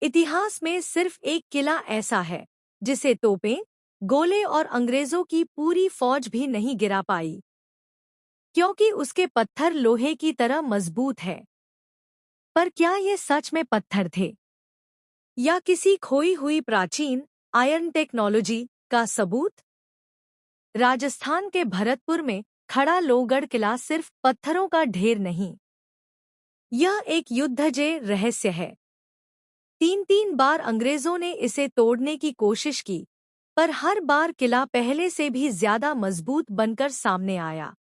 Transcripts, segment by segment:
इतिहास में सिर्फ एक किला ऐसा है जिसे तोपें, गोले और अंग्रेजों की पूरी फौज भी नहीं गिरा पाई, क्योंकि उसके पत्थर लोहे की तरह मजबूत है। पर क्या ये सच में पत्थर थे या किसी खोई हुई प्राचीन आयरन टेक्नोलॉजी का सबूत? राजस्थान के भरतपुर में खड़ा लोहगढ़ किला सिर्फ पत्थरों का ढेर नहीं, यह एक युद्धजय रहस्य है। तीन तीन बार अंग्रेजों ने इसे तोड़ने की कोशिश की, पर हर बार किला पहले से भी ज्यादा मजबूत बनकर सामने आया।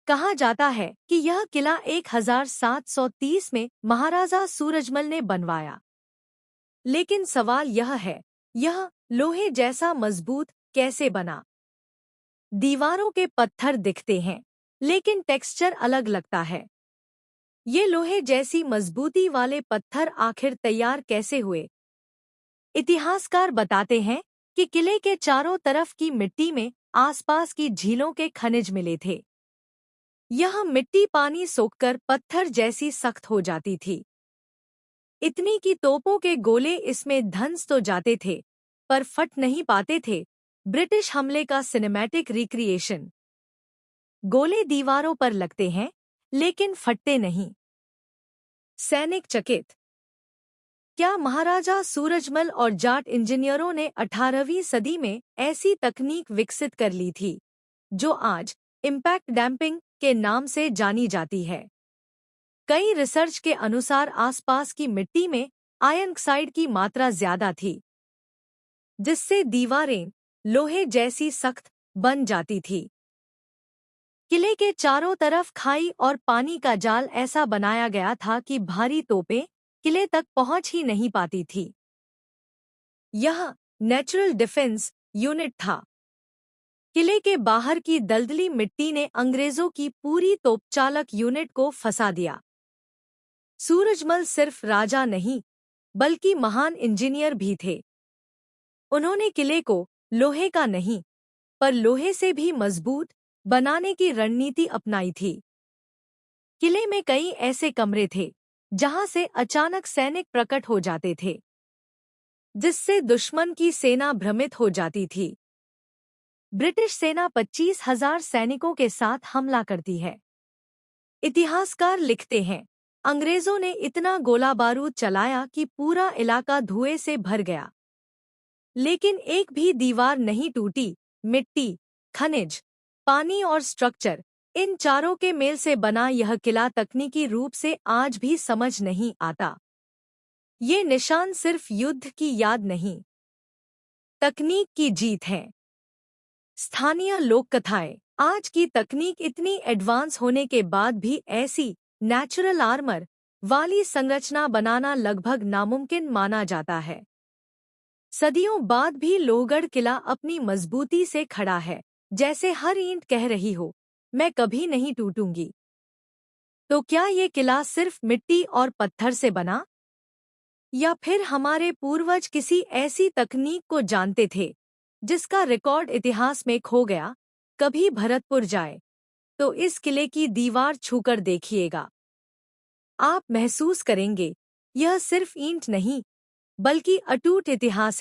कहा जाता है कि यह किला 1730 में महाराजा सूरजमल ने बनवाया। लेकिन सवाल यह है, यह लोहे जैसा मजबूत कैसे बना? दीवारों के पत्थर दिखते हैं, लेकिन टेक्सचर अलग लगता है। ये लोहे जैसी मजबूती वाले पत्थर आखिर तैयार कैसे हुए? इतिहासकार बताते हैं कि किले के चारों तरफ की मिट्टी में आसपास की झीलों के खनिज मिले थे। यह मिट्टी पानी सोखकर पत्थर जैसी सख्त हो जाती थी। इतनी कि तोपों के गोले इसमें धंस तो जाते थे, पर फट नहीं पाते थे। ब्रिटिश हमले का सिनेमैटिक रिक्रिएशन। गोले दीवारों पर लगते हैं, लेकिन फटते नहीं। सैनिक चकित। क्या महाराजा सूरजमल और जाट इंजीनियरों ने 18वीं सदी में ऐसी तकनीक विकसित कर ली थी, जो आज इम्पैक्ट डैम्पिंग के नाम से जानी जाती है? कई रिसर्च के अनुसार आसपास की मिट्टी में आयरन ऑक्साइड की मात्रा ज्यादा थी, जिससे दीवारें लोहे जैसी सख्त बन जाती थी। किले के चारों तरफ खाई और पानी का जाल ऐसा बनाया गया था कि भारी तोपें किले तक पहुंच ही नहीं पाती थी। यह नेचुरल डिफेंस यूनिट था। किले के बाहर की दलदली मिट्टी ने अंग्रेजों की पूरी तोपचालक यूनिट को फंसा दिया। सूरजमल सिर्फ राजा नहीं, बल्कि महान इंजीनियर भी थे। उन्होंने किले को लोहे का नहीं, पर लोहे से भी मजबूत बनाने की रणनीति अपनाई थी। किले में कई ऐसे कमरे थे जहां से अचानक सैनिक प्रकट हो जाते थे, जिससे दुश्मन की सेना भ्रमित हो जाती थी। ब्रिटिश सेना 25,000 सैनिकों के साथ हमला करती है। इतिहासकार लिखते हैं, अंग्रेजों ने इतना गोला बारूद चलाया कि पूरा इलाका धुएं से भर गया, लेकिन एक भी दीवार नहीं टूटी। मिट्टी, खनिज, पानी और स्ट्रक्चर, इन चारों के मेल से बना यह किला तकनीकी रूप से आज भी समझ नहीं आता। ये निशान सिर्फ युद्ध की याद नहीं, तकनीक की जीत है। स्थानीय लोक कथाएं। आज की तकनीक इतनी एडवांस होने के बाद भी ऐसी नेचुरल आर्मर वाली संरचना बनाना लगभग नामुमकिन माना जाता है। सदियों बाद भी लोहगढ़ किला अपनी मजबूती से खड़ा है, जैसे हर ईंट कह रही हो, मैं कभी नहीं टूटूंगी। तो क्या ये किला सिर्फ मिट्टी और पत्थर से बना, या फिर हमारे पूर्वज किसी ऐसी तकनीक को जानते थे जिसका रिकॉर्ड इतिहास में खो गया? कभी भरतपुर जाए तो इस किले की दीवार छूकर देखिएगा। आप महसूस करेंगे, यह सिर्फ ईंट नहीं, बल्कि अटूट इतिहास है।